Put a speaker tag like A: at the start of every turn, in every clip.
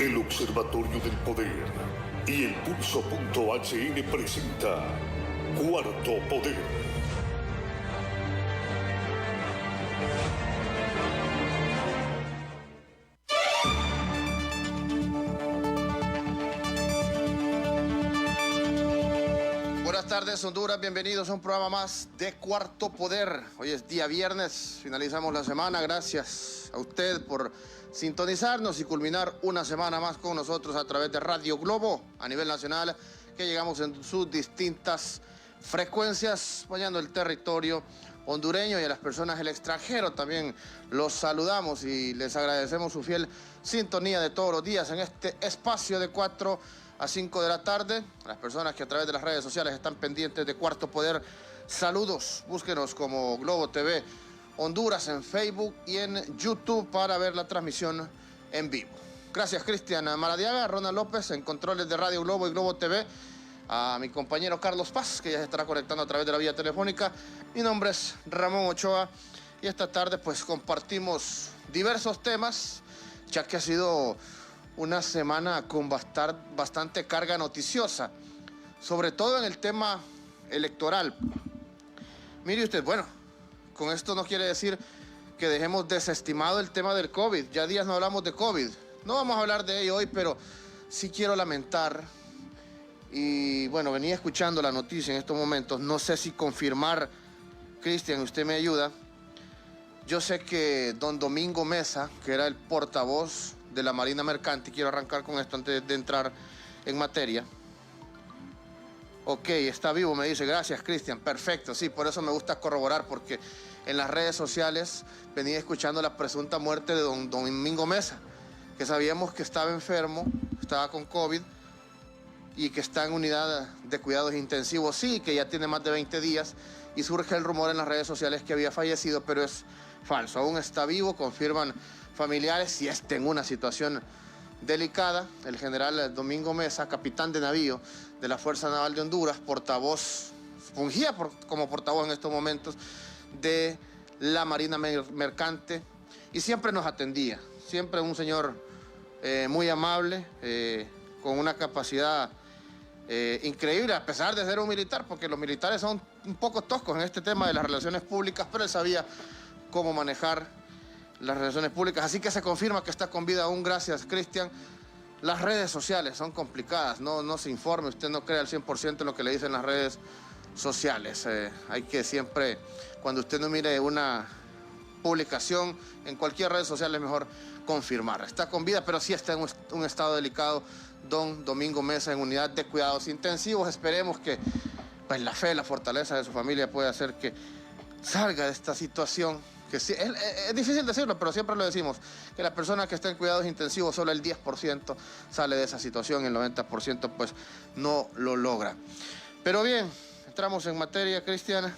A: El Observatorio del Poder y el Pulso.hn presenta Cuarto Poder.
B: Buenas tardes, Honduras, bienvenidos a un programa más de Cuarto Poder. Hoy es día viernes, finalizamos la semana. Gracias a usted por sintonizarnos y culminar una semana más con nosotros a través de Radio Globo a nivel nacional, que llegamos en sus distintas frecuencias, bañando el territorio hondureño, y a las personas del extranjero también los saludamos y les agradecemos su fiel sintonía de todos los días en este espacio de 4 a 5 de la tarde. A las personas que a través de las redes sociales están pendientes de Cuarto Poder, saludos. Búsquenos como Globo TV Honduras en Facebook y en YouTube para ver la transmisión en vivo. Gracias, Cristian Maradiaga, Ronald López en controles de Radio Globo y Globo TV, a mi compañero Carlos Paz, que ya se estará conectando a través de la vía telefónica. Mi nombre es Ramón Ochoa y esta tarde pues compartimos diversos temas, ya que ha sido una semana con bastante carga noticiosa, sobre todo en el tema electoral. Mire usted, bueno, con esto no quiere decir que dejemos desestimado el tema del COVID. Ya días no hablamos de COVID. No vamos a hablar de ello hoy, pero sí quiero lamentar, y bueno, venía escuchando la noticia en estos momentos, no sé si confirmar, Cristian, usted me ayuda. Yo sé que don Domingo Mesa, que era el portavoz de la Marina Mercante, quiero arrancar con esto antes de entrar en materia. Ok, está vivo, me dice. Gracias, Cristian. Perfecto, sí, por eso me gusta corroborar, porque en las redes sociales venía escuchando la presunta muerte de don Domingo Mesa, que sabíamos que estaba enfermo, estaba con COVID y que está en unidad de cuidados intensivos, sí, que ya tiene más de 20 días, y surge el rumor en las redes sociales que había fallecido, pero es falso. Aún está vivo, confirman familiares, y está en una situación delicada. El general Domingo Mesa, capitán de navío de la Fuerza Naval de Honduras, fungía como portavoz en estos momentos de la Marina Mercante, y siempre nos atendía, siempre un señor muy amable, con una capacidad increíble, a pesar de ser un militar, porque los militares son un poco toscos en este tema de las relaciones públicas, pero él sabía cómo manejar las relaciones públicas. Así que se confirma que está con vida aún. Gracias, Cristian. Las redes sociales son complicadas, no se informe, usted no cree al 100% en lo que le dicen las redes sociales. Hay que siempre, cuando usted no mire una publicación en cualquier red social, es mejor confirmar. Está con vida, pero sí está en un estado delicado don Domingo Mesa, en unidad de cuidados intensivos. Esperemos que pues, la fe, la fortaleza de su familia pueda hacer que salga de esta situación. Que sí, es difícil decirlo, pero siempre lo decimos, que la persona que está en cuidados intensivos, solo el 10% sale de esa situación, el 90% pues no lo logra. Pero bien, entramos en materia, Cristian,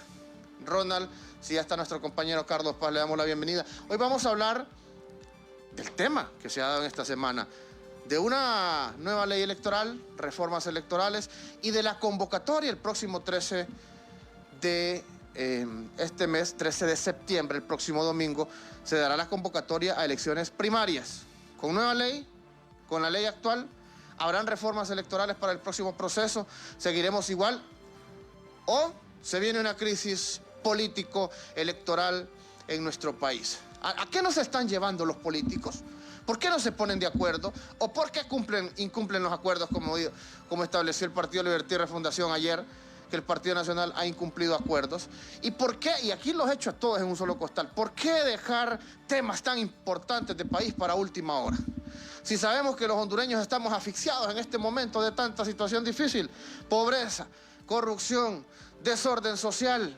B: Ronald, si ya está nuestro compañero Carlos Paz, le damos la bienvenida. Hoy vamos a hablar del tema que se ha dado en esta semana, de una nueva ley electoral, reformas electorales, y de la convocatoria el próximo 13 de este mes, 13 de septiembre, el próximo domingo, se dará la convocatoria a elecciones primarias. Con nueva ley, con la ley actual, ¿habrán reformas electorales para el próximo proceso? ¿Seguiremos igual? ¿O se viene una crisis político-electoral en nuestro país? ¿A qué nos están llevando los políticos? ¿Por qué no se ponen de acuerdo? ¿O por qué incumplen los acuerdos como estableció el Partido Libertad y Refundación ayer, que el Partido Nacional ha incumplido acuerdos? ¿Y por qué? Y aquí los echo a todos en un solo costal. ¿Por qué dejar temas tan importantes de país para última hora? Si sabemos que los hondureños estamos asfixiados en este momento de tanta situación difícil, pobreza, corrupción, desorden social,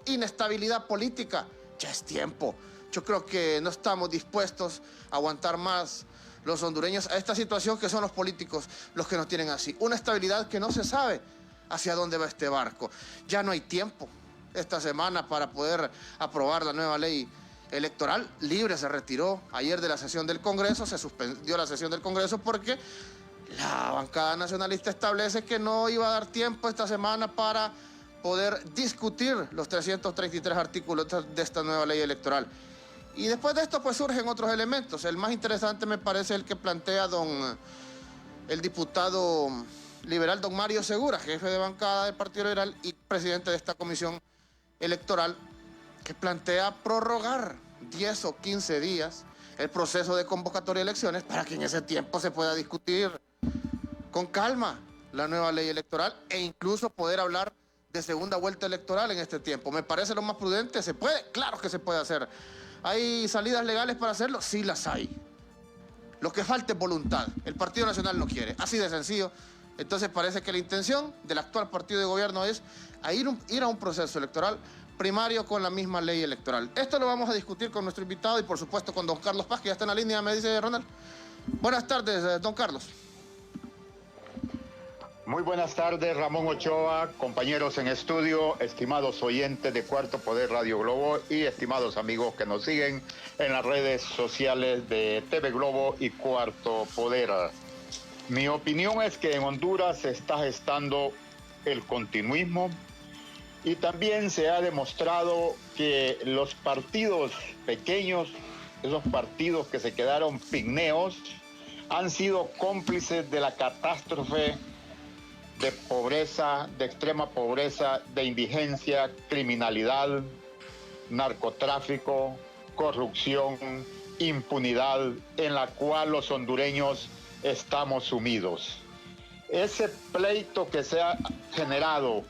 B: inestabilidad política, ya es tiempo. Yo creo que no estamos dispuestos a aguantar más los hondureños a esta situación, que son los políticos los que nos tienen así. Una estabilidad que no se sabe hacia dónde va este barco. Ya no hay tiempo esta semana para poder aprobar la nueva ley electoral. Libre se retiró ayer de la sesión del Congreso, se suspendió la sesión del Congreso porque la bancada nacionalista establece que no iba a dar tiempo esta semana para poder discutir los 333 artículos de esta nueva ley electoral. Y después de esto pues surgen otros elementos. El más interesante me parece el que plantea el diputado liberal don Mario Segura, jefe de bancada del Partido Liberal y presidente de esta comisión electoral, que plantea prorrogar 10 o 15 días el proceso de convocatoria de elecciones para que en ese tiempo se pueda discutir con calma la nueva ley electoral e incluso poder hablar de segunda vuelta electoral en este tiempo. Me parece lo más prudente. ¿Se puede? Claro que se puede hacer. ¿Hay salidas legales para hacerlo? Sí las hay. Lo que falta es voluntad. El Partido Nacional no quiere. Así de sencillo. Entonces parece que la intención del actual partido de gobierno es ir a un proceso electoral primario con la misma ley electoral. Esto lo vamos a discutir con nuestro invitado y por supuesto con don Carlos Paz, que ya está en la línea, me dice Ronald. Buenas tardes, don Carlos.
C: Muy buenas tardes, Ramón Ochoa, compañeros en estudio, estimados oyentes de Cuarto Poder Radio Globo y estimados amigos que nos siguen en las redes sociales de TV Globo y Cuarto Poder. Mi opinión es que en Honduras se está gestando el continuismo y también se ha demostrado que los partidos pequeños, esos partidos que se quedaron pigmeos, han sido cómplices de la catástrofe de pobreza, de extrema pobreza, de indigencia, criminalidad, narcotráfico, corrupción, impunidad en la cual los hondureños estamos sumidos. Ese pleito que se ha generado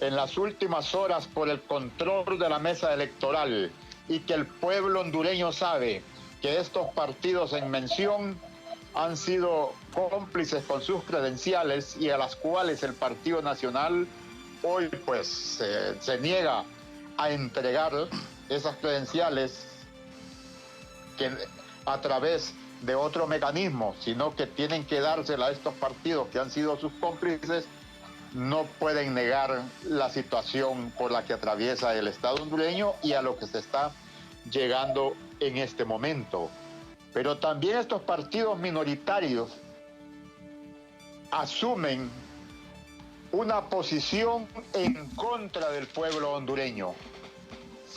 C: en las últimas horas por el control de la mesa electoral y que el pueblo hondureño sabe que estos partidos en mención han sido cómplices con sus credenciales y a las cuales el Partido Nacional hoy pues se niega a entregar esas credenciales que a través de otro mecanismo, sino que tienen que dársela a estos partidos que han sido sus cómplices, no pueden negar la situación por la que atraviesa el Estado hondureño y a lo que se está llegando en este momento. Pero también estos partidos minoritarios asumen una posición en contra del pueblo hondureño.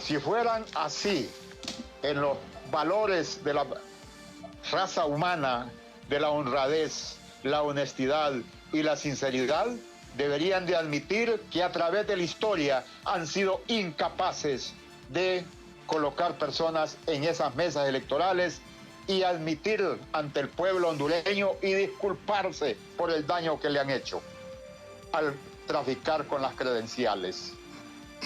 C: Si fueran así en los valores de la raza humana, de la honradez, la honestidad y la sinceridad, deberían de admitir que a través de la historia han sido incapaces de colocar personas en esas mesas electorales y admitir ante el pueblo hondureño y disculparse por el daño que le han hecho al traficar con las credenciales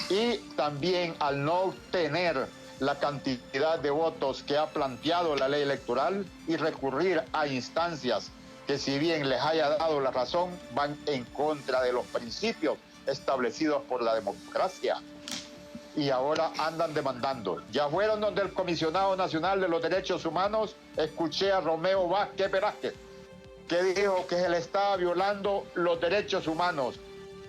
C: y también al no obtener la cantidad de votos que ha planteado la ley electoral y recurrir a instancias que, si bien les haya dado la razón, van en contra de los principios establecidos por la democracia. Y ahora andan demandando. Ya fueron donde el Comisionado Nacional de los Derechos Humanos, escuché a Romeo Vázquez Velázquez, que dijo que se le estaba violando los derechos humanos,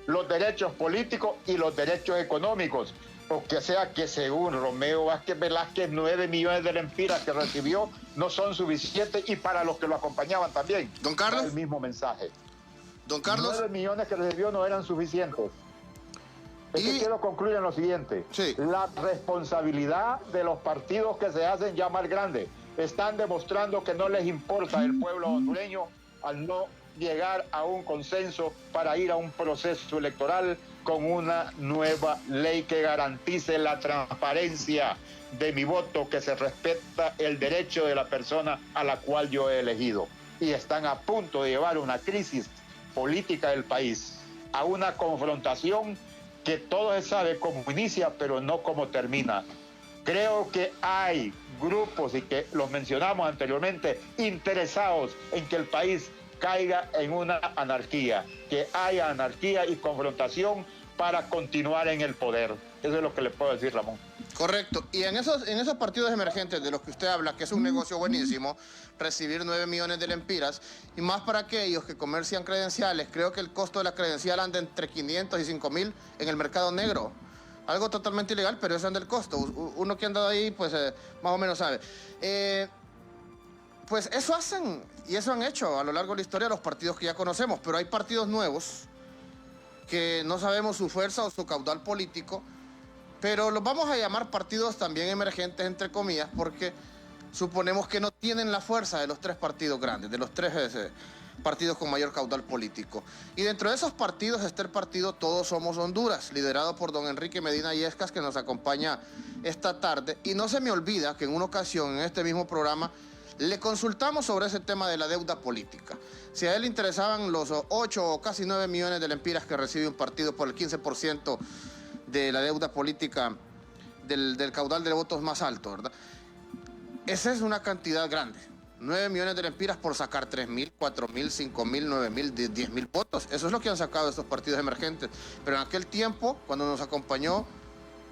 C: los derechos políticos y los derechos económicos. O que sea que según Romeo Vázquez Velázquez, 9 millones de lempiras que recibió no son suficientes y para los que lo acompañaban también.
B: Don Carlos.
C: El mismo mensaje.
B: Don Carlos.
C: 9 millones que recibió no eran suficientes. Es que quiero concluir en lo siguiente.
B: Sí.
C: La responsabilidad de los partidos que se hacen llamar grandes están demostrando que no les importa el pueblo hondureño al no llegar a un consenso para ir a un proceso electoral con una nueva ley que garantice la transparencia de mi voto, que se respeta el derecho de la persona a la cual yo he elegido. Y están a punto de llevar una crisis política del país a una confrontación que todo se sabe cómo inicia, pero no cómo termina. Creo que hay grupos, y que los mencionamos anteriormente, interesados en que el país caiga en una anarquía, que haya anarquía y confrontación para continuar en el poder. Eso es lo que le puedo decir, Ramón.
B: Correcto. Y en esos partidos emergentes de los que usted habla, que es un negocio buenísimo, recibir 9 millones de lempiras, y más para aquellos que comercian credenciales, creo que el costo de la credencial anda entre 500 y 5,000 en el mercado negro. Algo totalmente ilegal, pero eso anda el costo. Uno que ha andado ahí, pues más o menos sabe. Pues eso hacen, y eso han hecho a lo largo de la historia los partidos que ya conocemos, pero hay partidos nuevos que no sabemos su fuerza o su caudal político, pero los vamos a llamar partidos también emergentes, entre comillas, porque suponemos que no tienen la fuerza de los tres partidos grandes, de los tres partidos con mayor caudal político. Y dentro de esos partidos está el partido Todos Somos Honduras, liderado por don Enrique Medina Illescas, que nos acompaña esta tarde. Y no se me olvida que en una ocasión, en este mismo programa, le consultamos sobre ese tema de la deuda política. Si a él le interesaban los 8 o casi 9 millones de lempiras que recibe un partido por el 15% de la deuda política del caudal de votos más alto, ¿verdad? Esa es una cantidad grande. 9 millones de lempiras por sacar 3.000, 4.000, 5.000, 9.000, 10.000 votos. Eso es lo que han sacado estos partidos emergentes. Pero en aquel tiempo, cuando nos acompañó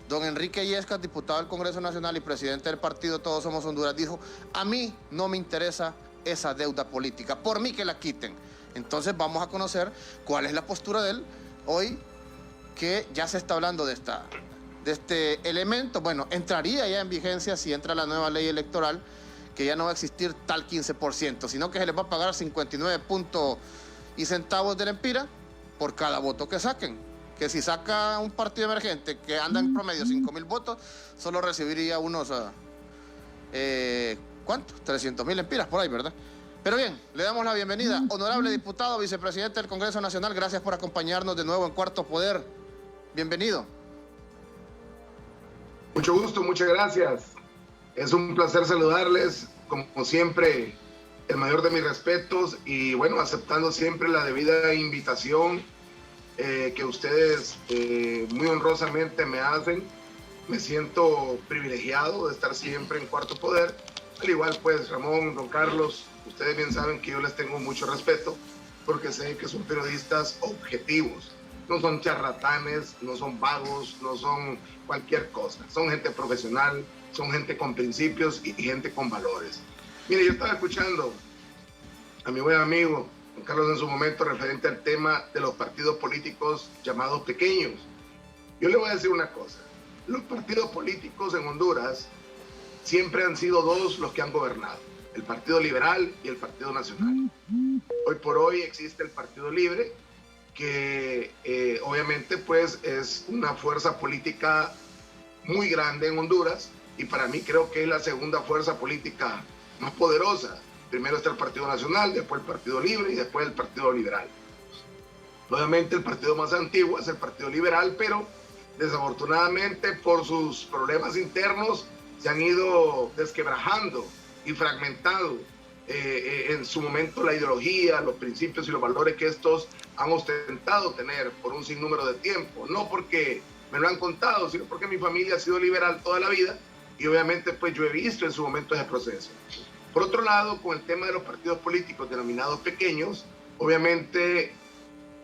B: don Enrique Illescas, diputado del Congreso Nacional y presidente del partido Todos Somos Honduras, dijo: a mí no me interesa esa deuda política, por mí que la quiten. Entonces vamos a conocer cuál es la postura de él hoy, que ya se está hablando de este elemento. Bueno, entraría ya en vigencia si entra la nueva ley electoral, que ya no va a existir tal 15%, sino que se les va a pagar 59 puntos y centavos de lempira por cada voto que saquen. Que si saca un partido emergente que anda en promedio 5.000 votos, solo recibiría unos, ¿cuánto? 300.000 lempiras por ahí, ¿verdad? Pero bien, le damos la bienvenida. Honorable diputado, vicepresidente del Congreso Nacional, gracias por acompañarnos de nuevo en Cuarto Poder. Bienvenido.
D: Mucho gusto, muchas gracias. Es un placer saludarles, como siempre, el mayor de mis respetos y bueno, aceptando siempre la debida invitación que ustedes muy honrosamente me hacen. Me siento privilegiado de estar siempre en Cuarto Poder. Al igual pues Ramón, don Carlos, ustedes bien saben que yo les tengo mucho respeto porque sé que son periodistas objetivos. No son charlatanes, no son vagos, no son cualquier cosa. Son gente profesional, son gente con principios y gente con valores. Mire, yo estaba escuchando a mi buen amigo don Carlos en su momento referente al tema de los partidos políticos llamados pequeños. Yo le voy a decir una cosa. Los partidos políticos en Honduras siempre han sido dos los que han gobernado. El Partido Liberal y el Partido Nacional. Hoy por hoy existe el Partido Libre, que obviamente pues es una fuerza política muy grande en Honduras y para mí creo que es la segunda fuerza política más poderosa. Primero está el Partido Nacional, después el Partido Libre y después el Partido Liberal. Obviamente el partido más antiguo es el Partido Liberal, pero desafortunadamente por sus problemas internos se han ido desquebrajando y fragmentando en su momento la ideología, los principios y los valores que estos han ostentado tener por un sinnúmero de tiempo. No porque me lo han contado, sino porque mi familia ha sido liberal toda la vida y obviamente pues yo he visto en su momento ese proceso. Por otro lado, con el tema de los partidos políticos denominados pequeños, obviamente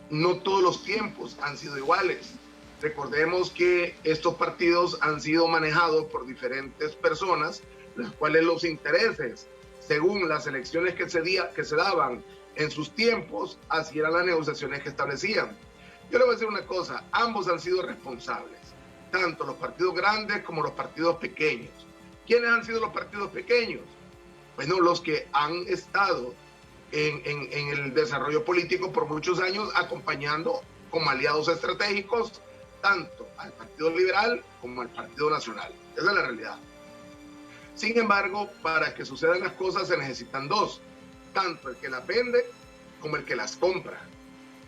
D: no todos los tiempos han sido iguales. Recordemos que estos partidos han sido manejados por diferentes personas, las cuales los intereses, según las elecciones que se daban en sus tiempos, así eran las negociaciones que establecían. Yo le voy a decir una cosa, ambos han sido responsables, tanto los partidos grandes como los partidos pequeños. ¿Quiénes han sido los partidos pequeños? Bueno, los que han estado en el desarrollo político por muchos años, acompañando como aliados estratégicos tanto al Partido Liberal como al Partido Nacional. Esa es la realidad. Sin embargo, para que sucedan las cosas se necesitan dos, tanto el que las vende como el que las compra.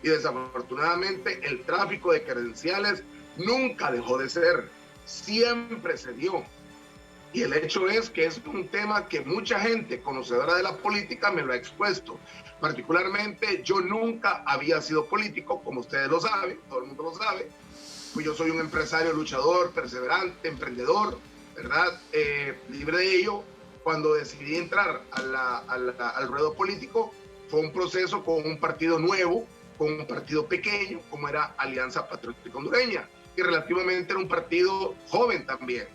D: Y desafortunadamente el tráfico de credenciales nunca dejó de ser, siempre se dio. Y el hecho es que es un tema que mucha gente conocedora de la política me lo ha expuesto. Particularmente yo nunca había sido político, como ustedes lo saben, todo el mundo lo sabe. Pues yo soy un empresario luchador, perseverante, emprendedor, ¿verdad? Libre de ello. Cuando decidí entrar al ruedo político, fue un proceso con un partido nuevo, con un partido pequeño, como era Alianza Patriótica Hondureña, que relativamente era un partido joven también.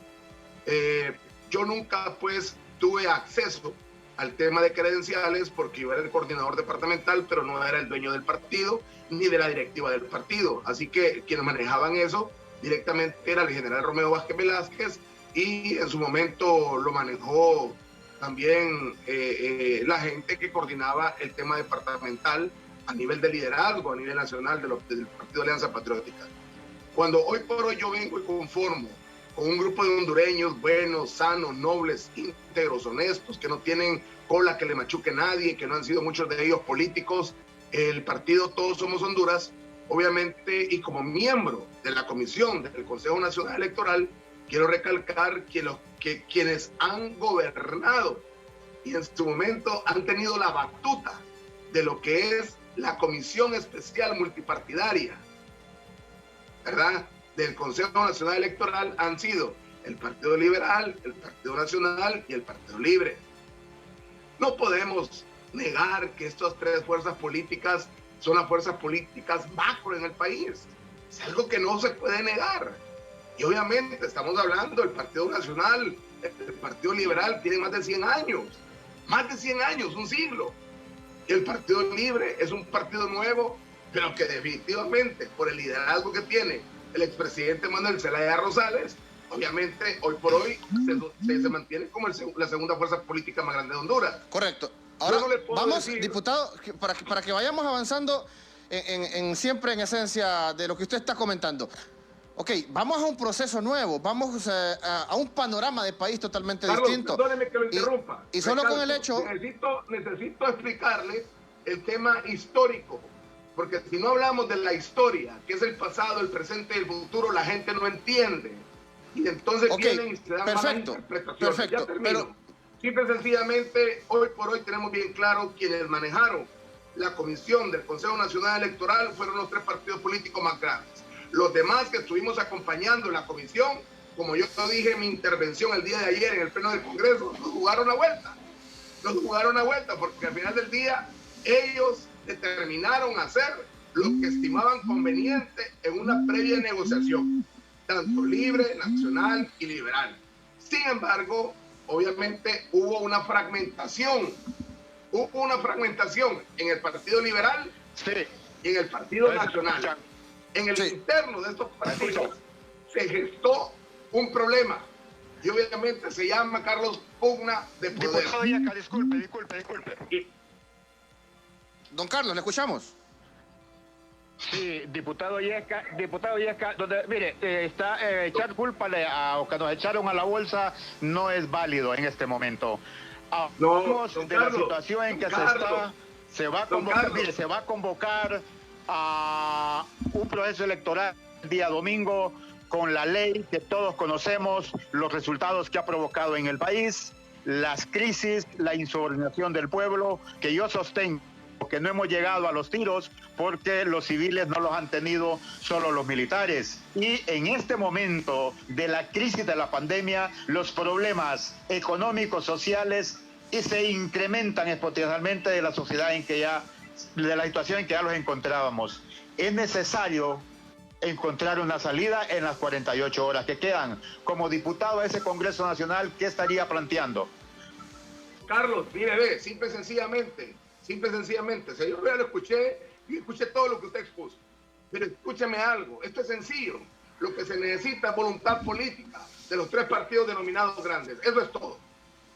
D: Yo nunca pues tuve acceso al tema de credenciales porque yo era el coordinador departamental, pero no era el dueño del partido ni de la directiva del partido. Así que quienes manejaban eso directamente era el general Romeo Vázquez Velázquez y en su momento lo manejó también la gente que coordinaba el tema departamental a nivel de liderazgo, a nivel nacional del Partido Alianza Patriótica. Cuando hoy por hoy yo vengo y conformo con un grupo de hondureños buenos, sanos, nobles, íntegros, honestos, que no tienen cola que le machuque nadie, que no han sido muchos de ellos políticos. El partido Todos Somos Honduras, obviamente, y como miembro de la comisión del Consejo Nacional Electoral, quiero recalcar que quienes han gobernado y en su momento han tenido la batuta de lo que es la Comisión Especial Multipartidaria, ¿verdad?, del Consejo Nacional Electoral han sido el Partido Liberal, el Partido Nacional y el Partido Libre. No podemos negar que estas tres fuerzas políticas son las fuerzas políticas macro en el país. Es algo que no se puede negar. Y obviamente estamos hablando del Partido Nacional, el Partido Liberal tiene más de 100 años, un siglo. Y el Partido Libre es un partido nuevo, pero que definitivamente por el liderazgo que tiene el expresidente Manuel Zelaya Rosales, obviamente hoy por hoy se mantiene como la segunda fuerza política más grande de Honduras.
B: Correcto. Ahora
D: no
B: vamos,
D: decir,
B: diputado, para que vayamos avanzando siempre en esencia de lo que usted está comentando. Ok, vamos a un proceso nuevo, vamos a un panorama de país totalmente
D: Carlos,
B: distinto.
D: perdóneme que lo interrumpa.
B: Y solo con el hecho...
D: Necesito explicarle el tema histórico, porque si no hablamos de la historia, que es el pasado, el presente y el futuro, la gente no entiende. Y entonces vienen y se dan malas interpretaciones.
B: Perfecto,
D: Ya termino. Simple y sencillamente, hoy por hoy tenemos bien claro quienes manejaron la comisión del Consejo Nacional Electoral fueron los tres partidos políticos más grandes. Los demás que estuvimos acompañando la comisión, como yo dije en mi intervención el día de ayer en el Pleno del Congreso, nos jugaron la vuelta. Nos jugaron la vuelta porque al final del día ellos determinaron hacer lo que estimaban conveniente en una previa negociación, tanto libre, nacional y liberal. Sin embargo, obviamente hubo una fragmentación. Hubo una fragmentación en el Partido Liberal y en el Partido Nacional. En el interno de estos partidos se gestó un problema y obviamente se llama, Carlos, pugna de poder.
C: Diputado Yesca, disculpe.
B: Don Carlos, ¿le escuchamos?
C: Sí, diputado Yesca, donde, mire, echar culpa a que nos echaron a la bolsa no es válido en este momento. Hablamos de la situación en que se va a convocar a un proceso electoral el día domingo con la ley que todos conocemos, los resultados que ha provocado en el país, las crisis, la insubordinación del pueblo, que yo sostengo que no hemos llegado a los tiros porque los civiles no los han tenido, solo los militares. Y en este momento de la crisis de la pandemia, los problemas económicos, sociales, y se incrementan exponencialmente de la sociedad de la situación en que ya los encontrábamos. Es necesario encontrar una salida en las 48 horas que quedan. Como diputado a ese Congreso Nacional, ¿qué estaría planteando?
D: Carlos, mire, simple y sencillamente, o sea, yo ya lo escuché y escuché todo lo que usted expuso, pero escúcheme algo, esto es sencillo, lo que se necesita es voluntad política de los tres partidos denominados grandes, eso es todo.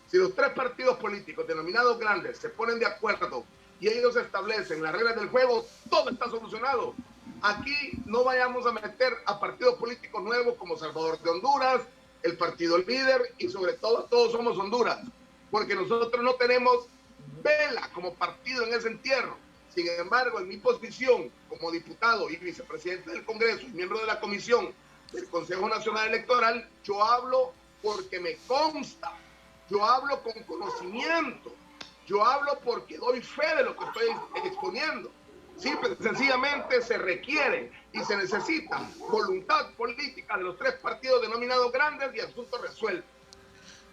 D: Si los tres partidos políticos denominados grandes se ponen de acuerdo y ellos establecen las reglas del juego, todo está solucionado. Aquí no vayamos a meter a partidos políticos nuevos como Salvador de Honduras, el Partido Líder y sobre todo Todos Somos Honduras, porque nosotros no tenemos vela como partido en ese entierro. Sin embargo, en mi posición como diputado y vicepresidente del Congreso y miembro de la comisión del Consejo Nacional Electoral, yo hablo porque me consta, yo hablo con conocimiento, yo hablo porque doy fe de lo que estoy exponiendo. Simple, sencillamente se requiere y se necesita voluntad política de los tres partidos denominados grandes y asunto resuelto.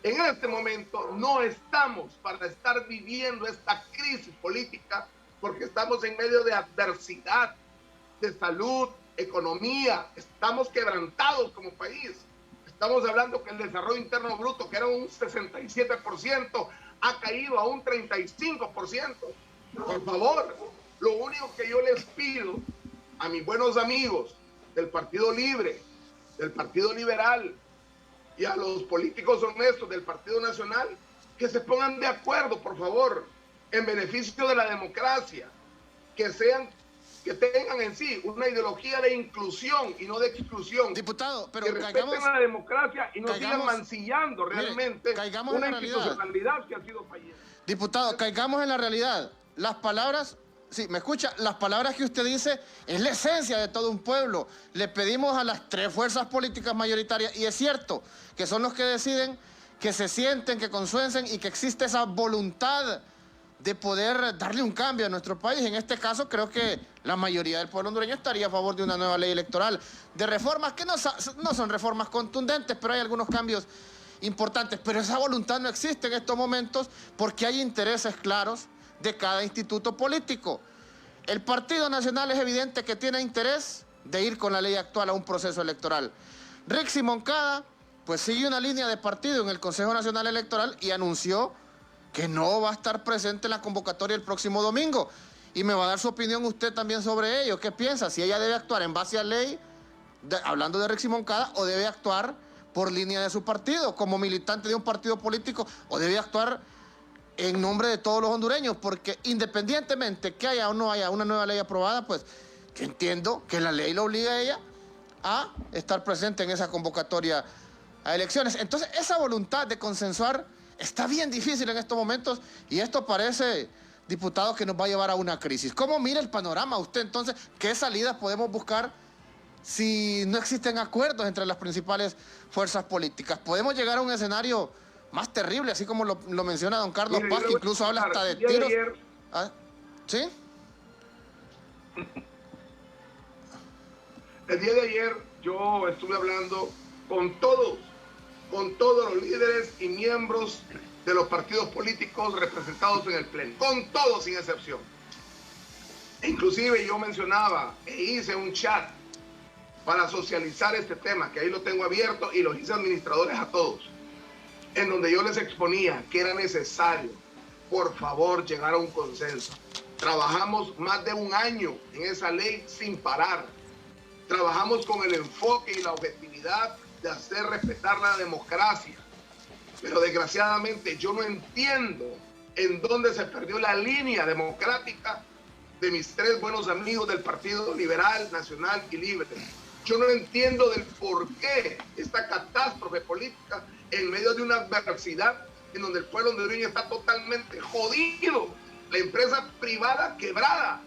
D: En este momento no estamos para estar viviendo esta crisis política porque estamos en medio de adversidad, de salud, economía, estamos quebrantados como país. Estamos hablando que el desarrollo interno bruto, que era un 67%, ha caído a un 35%. Por favor, lo único que yo les pido a mis buenos amigos del Partido Libre, del Partido Liberal y a los políticos honestos del Partido Nacional, que se pongan de acuerdo, por favor, en beneficio de la democracia, que sean que tengan en sí una ideología de inclusión y no de exclusión.
B: Diputado, pero
D: que respeten la democracia y no sigan mancillando realmente una institucionalidad que ha sido fallida.
B: Diputado, caigamos en la realidad. Las palabras, sí, ¿me escucha? Las palabras que usted dice es la esencia de todo un pueblo. Le pedimos a las tres fuerzas políticas mayoritarias, y es cierto que son los que deciden, que se sienten, que consuencen y que existe esa voluntad de poder darle un cambio a nuestro país. En este caso, creo que la mayoría del pueblo hondureño estaría a favor de una nueva ley electoral, de reformas que no son reformas contundentes, pero hay algunos cambios importantes. Pero esa voluntad no existe en estos momentos porque hay intereses claros de cada instituto político. El Partido Nacional es evidente que tiene interés de ir con la ley actual a un proceso electoral. Rixi Moncada, pues sigue una línea de partido en el Consejo Nacional Electoral y anunció que no va a estar presente en la convocatoria el próximo domingo. Y me va a dar su opinión usted también sobre ello. ¿Qué piensa? Si ella debe actuar en base a ley, hablando de Rixi Moncada, o debe actuar por línea de su partido, como militante de un partido político, o debe actuar en nombre de todos los hondureños, porque independientemente que haya o no haya una nueva ley aprobada, pues yo entiendo que la ley lo obliga a ella a estar presente en esa convocatoria a elecciones. Entonces, esa voluntad de consensuar está bien difícil en estos momentos y esto parece, diputado, que nos va a llevar a una crisis. ¿Cómo mira el panorama usted entonces? ¿Qué salidas podemos buscar si no existen acuerdos entre las principales fuerzas políticas? ¿Podemos llegar a un escenario más terrible, así como lo menciona don Carlos Paz, que incluso habla hasta de tiros? ¿Sí?
D: El día de ayer yo estuve hablando con todos los líderes y miembros de los partidos políticos representados en el Pleno, con todos sin excepción. Inclusive yo mencionaba e hice un chat para socializar este tema, que ahí lo tengo abierto y los hice administradores a todos, en donde yo les exponía que era necesario, por favor, llegar a un consenso. Trabajamos más de un año en esa ley sin parar. Trabajamos con el enfoque y la objetividad de hacer respetar la democracia. Pero desgraciadamente yo no entiendo en dónde se perdió la línea democrática de mis tres buenos amigos del Partido Liberal, Nacional y Libre. Yo no entiendo del por qué esta catástrofe política en medio de una adversidad en donde el pueblo hondureño está totalmente jodido, la empresa privada quebrada.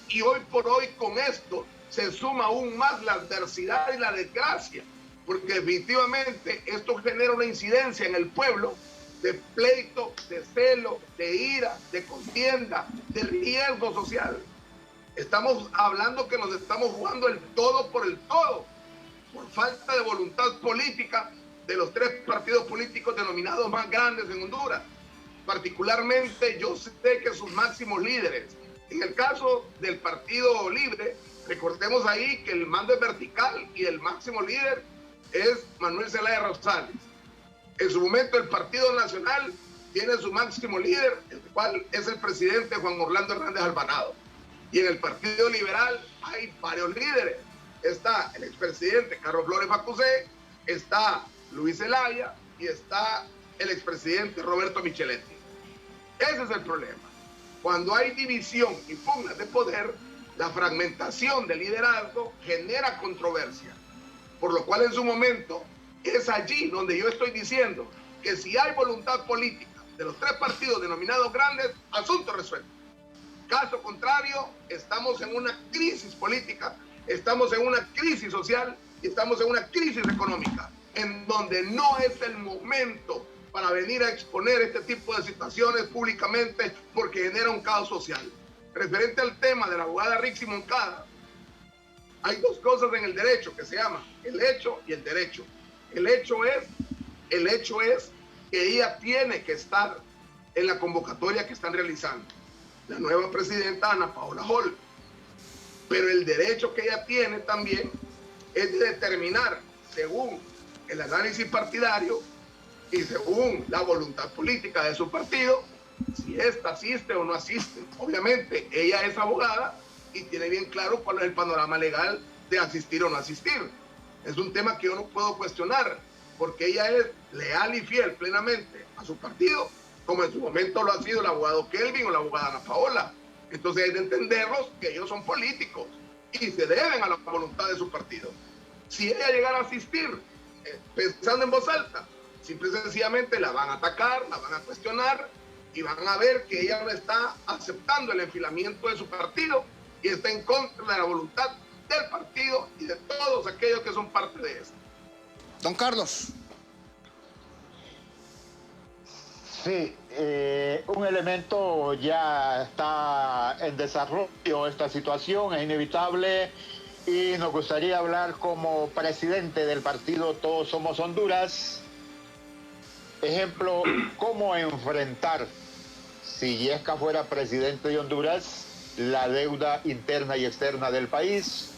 D: Y hoy por hoy con esto se suma aún más la adversidad y la desgracia, porque definitivamente esto genera una incidencia en el pueblo de pleito, de celo, de ira, de contienda, de riesgo social. Estamos hablando que nos estamos jugando el todo por falta de voluntad política de los tres partidos políticos denominados más grandes en Honduras. Particularmente yo sé que sus máximos líderes, en el caso del Partido Libre, recordemos ahí que el mando es vertical y el máximo líder es Manuel Zelaya Rosales. En su momento el Partido Nacional tiene su máximo líder, el cual es el presidente Juan Orlando Hernández Alvarado. Y en el Partido Liberal hay varios líderes. Está el expresidente Carlos Flores Facusé, está Luis Zelaya y está el expresidente Roberto Micheletti. Ese es el problema. Cuando hay división y pugnas de poder, la fragmentación del liderazgo genera controversia. Por lo cual en su momento es allí donde yo estoy diciendo que si hay voluntad política de los tres partidos denominados grandes, asunto resuelto. Caso contrario, estamos en una crisis política, estamos en una crisis social y estamos en una crisis económica, en donde no es el momento para venir a exponer este tipo de situaciones públicamente porque genera un caos social. Referente al tema de la abogada Rixi Moncada, hay dos cosas en el derecho que se llaman el hecho y el derecho. El hecho es que ella tiene que estar en la convocatoria que están realizando la nueva presidenta Ana Paola Hall. Pero el derecho que ella tiene también es de determinar, según el análisis partidario y según la voluntad política de su partido, si ésta asiste o no asiste. Obviamente, ella es abogada y tiene bien claro cuál es el panorama legal de asistir o no asistir. Es un tema que yo no puedo cuestionar, porque ella es leal y fiel plenamente a su partido, como en su momento lo ha sido el abogado Kelvin o la abogada Ana Paola. Entonces hay de entenderlos que ellos son políticos y se deben a la voluntad de su partido. Si ella llegara a asistir pensando en voz alta, simple y sencillamente la van a atacar, la van a cuestionar y van a ver que ella no está aceptando el enfilamiento de su partido y está en contra de la voluntad del partido y de todos aquellos que son parte de esto.
B: Don Carlos.
C: Sí, un elemento ya está en desarrollo, esta situación es inevitable y nos gustaría hablar como presidente del partido Todos Somos Honduras. Ejemplo, cómo enfrentar, si Yesca fuera presidente de Honduras, la deuda interna y externa del país,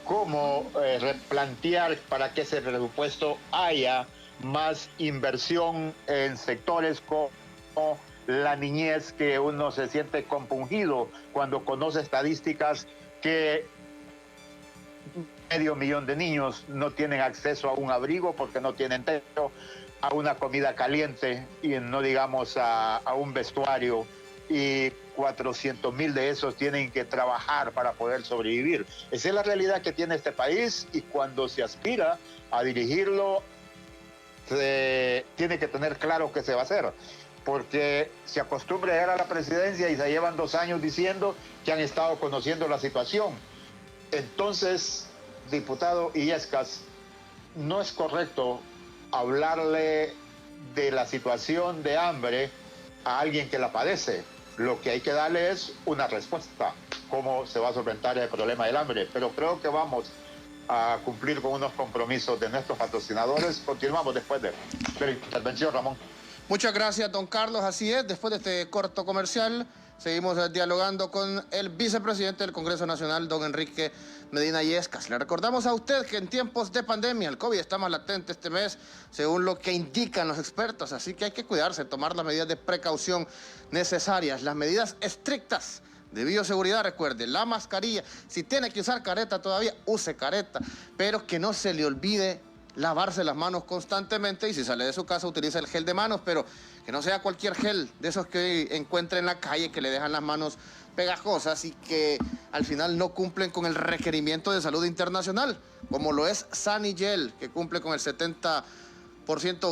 C: cómo replantear para que ese presupuesto haya más inversión en sectores como la niñez, que uno se siente compungido cuando conoce estadísticas que 500,000 de niños no tienen acceso a un abrigo porque no tienen techo, a una comida caliente y no digamos a un vestuario, y 400,000 de esos tienen que trabajar para poder sobrevivir. Esa es la realidad que tiene este país, y cuando se aspira a dirigirlo se tiene que tener claro qué se va a hacer, porque se acostumbra a llegar a la presidencia y se llevan 2 años diciendo que han estado conociendo la situación. Entonces, diputado Illescas, no es correcto hablarle de la situación de hambre a alguien que la padece. Lo que hay que darle es una respuesta, cómo se va a solventar el problema del hambre. Pero creo que vamos a cumplir con unos compromisos de nuestros patrocinadores. Continuamos después de la intervención, Ramón.
B: Muchas gracias, don Carlos. Así es, después de este corto comercial, seguimos dialogando con el vicepresidente del Congreso Nacional, don Enrique Medina Illescas. Le recordamos a usted que en tiempos de pandemia el COVID está más latente este mes, según lo que indican los expertos, así que hay que cuidarse, tomar las medidas de precaución necesarias, las medidas estrictas de bioseguridad. Recuerde, la mascarilla, si tiene que usar careta todavía, use careta, pero que no se le olvide lavarse las manos constantemente, y si sale de su casa utiliza el gel de manos, pero que no sea cualquier gel de esos que encuentre en la calle que le dejan las manos pegajosas y que al final no cumplen con el requerimiento de salud internacional, como lo es Sanigel, que cumple con el 70%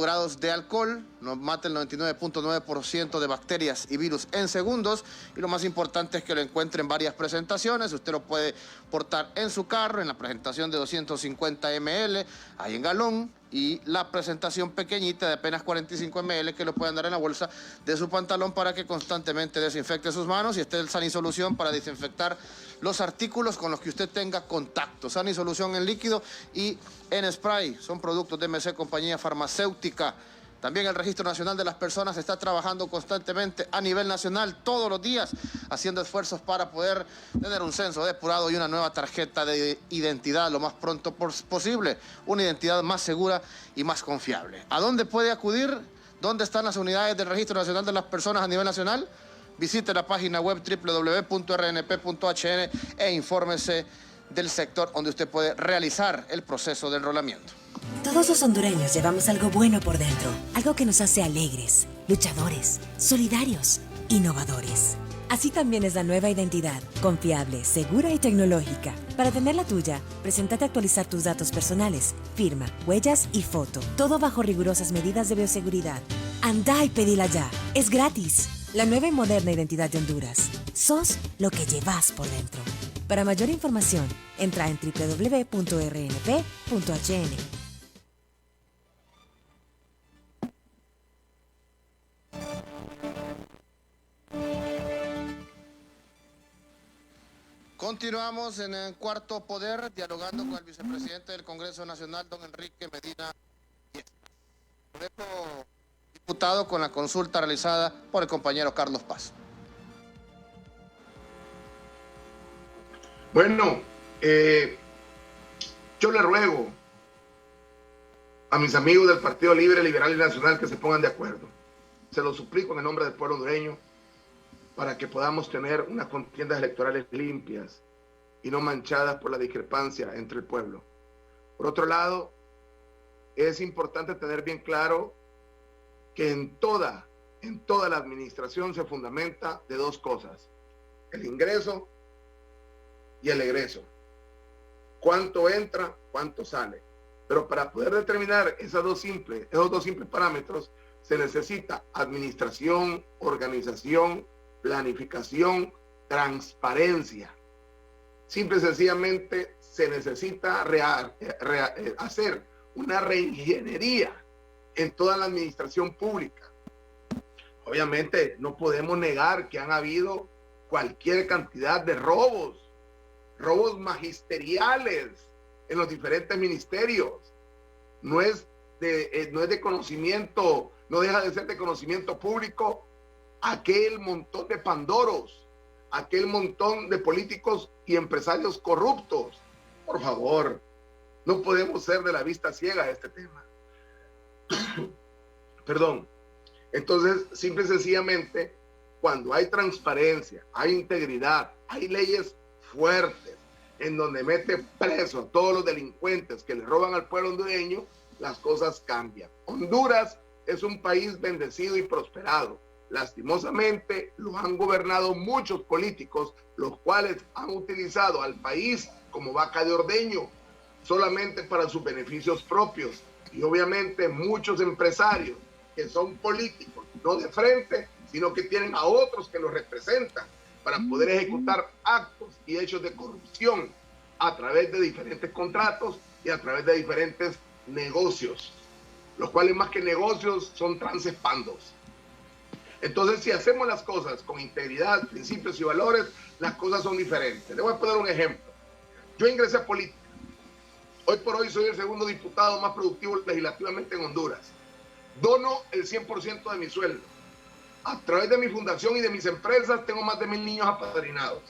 B: grados de alcohol, nos mata el 99.9% de bacterias y virus en segundos, y lo más importante es que lo encuentre en varias presentaciones. Usted lo puede portar en su carro, en la presentación de 250 ml, ahí en galón, y la presentación pequeñita de apenas 45 ml que lo puede andar en la bolsa de su pantalón para que constantemente desinfecte sus manos. Y este es el Sanisolución para desinfectar los artículos con los que usted tenga contacto. Sanisolución en líquido y en spray. Son productos de MC Compañía Farmacéutica. También el Registro Nacional de las Personas está trabajando constantemente a nivel nacional, todos los días, haciendo esfuerzos para poder tener un censo depurado y una nueva tarjeta de identidad lo más pronto posible. Una identidad más segura y más confiable. ¿A dónde puede acudir? ¿Dónde están las unidades del Registro Nacional de las Personas a nivel nacional? Visite la página web www.rnp.hn e infórmese del sector donde usted puede realizar el proceso de enrolamiento.
E: Todos los hondureños llevamos algo bueno por dentro, algo que nos hace alegres, luchadores, solidarios, innovadores. Así también es la nueva identidad, confiable, segura y tecnológica. Para tener la tuya, preséntate a actualizar tus datos personales, firma, huellas y foto, todo bajo rigurosas medidas de bioseguridad. Anda y pedila ya, es gratis. La nueva y moderna identidad de Honduras. Sos lo que llevas por dentro. Para mayor información, entra en www.rnp.hn.
B: Continuamos en el Cuarto Poder, dialogando con el vicepresidente del Congreso Nacional, don Enrique Medina Illescas. Diputado, con la consulta realizada por el compañero Carlos Paz.
D: Bueno, yo le ruego a mis amigos del Partido Libre, Liberal y Nacional que se pongan de acuerdo. Se lo suplico en el nombre del pueblo hondureño para que podamos tener unas contiendas electorales limpias y no manchadas por la discrepancia entre el pueblo. Por otro lado, es importante tener bien claro que en toda la administración se fundamenta de 2 cosas: el ingreso y el egreso. Cuánto entra, cuánto sale. Pero para poder determinar esos dos simples parámetros, se necesita administración, organización, planificación, transparencia. Simple y sencillamente se necesita hacer una reingeniería en toda la administración pública. Obviamente no podemos negar que han habido cualquier cantidad de robos magisteriales en los diferentes ministerios. No es de conocimiento, no deja de ser de conocimiento público aquel montón de pandoros, aquel montón de políticos y empresarios corruptos. Por favor, no podemos ser de la vista ciega de este tema. Perdón. Entonces, simple y sencillamente, cuando hay transparencia, hay integridad, hay leyes fuertes, en donde mete preso a todos los delincuentes que le roban al pueblo hondureño, las cosas cambian. Honduras es un país bendecido y prosperado. Lastimosamente, lo han gobernado muchos políticos, los cuales han utilizado al país como vaca de ordeño, solamente para sus beneficios propios. Y obviamente muchos empresarios que son políticos, no de frente, sino que tienen a otros que los representan para poder ejecutar actos y hechos de corrupción a través de diferentes contratos y a través de diferentes negocios, los cuales más que negocios son transespandos. Entonces, si hacemos las cosas con integridad, principios y valores, las cosas son diferentes. Le voy a poner un ejemplo. Yo ingresé a política. Hoy por hoy soy el segundo diputado más productivo legislativamente en Honduras. Dono el 100% de mi sueldo. A través de mi fundación y de mis empresas tengo más de 1000 niños apadrinados.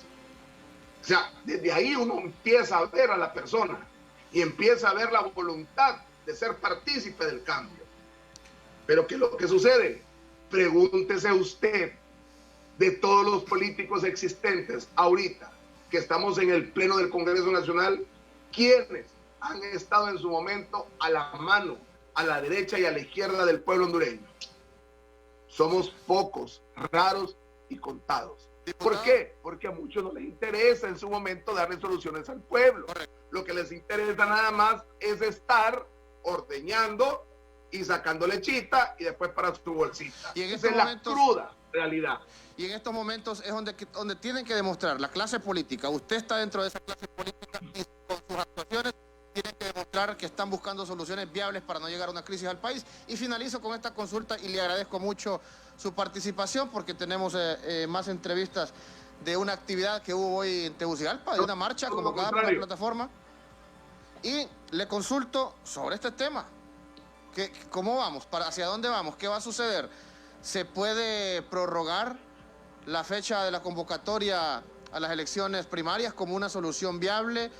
D: O sea, desde ahí uno empieza a ver a la persona y empieza a ver la voluntad de ser partícipe del cambio. Pero ¿qué es lo que sucede? Pregúntese usted de todos los políticos existentes ahorita que estamos en el Pleno del Congreso Nacional, ¿quiénes han estado en su momento a la mano, a la derecha y a la izquierda del pueblo hondureño? Somos pocos, raros y contados. ¿Por qué? Porque a muchos no les interesa en su momento darle soluciones al pueblo. Lo que les interesa nada más es estar ordeñando y sacando lechita y después para su bolsita.
B: Y en
D: esa es la cruda realidad.
B: Y en estos momentos es donde tienen que demostrar la clase política. Usted está dentro de esa clase política y con sus actuaciones tienen que demostrar que están buscando soluciones viables para no llegar a una crisis al país. Y finalizo con esta consulta y le agradezco mucho su participación porque tenemos más entrevistas de una actividad que hubo hoy en Tegucigalpa, de una marcha convocada por la plataforma. Y le consulto sobre este tema. ¿Cómo vamos? ¿Hacia dónde vamos? ¿Qué va a suceder? ¿Se puede prorrogar la fecha de la convocatoria a las elecciones primarias como una solución viable?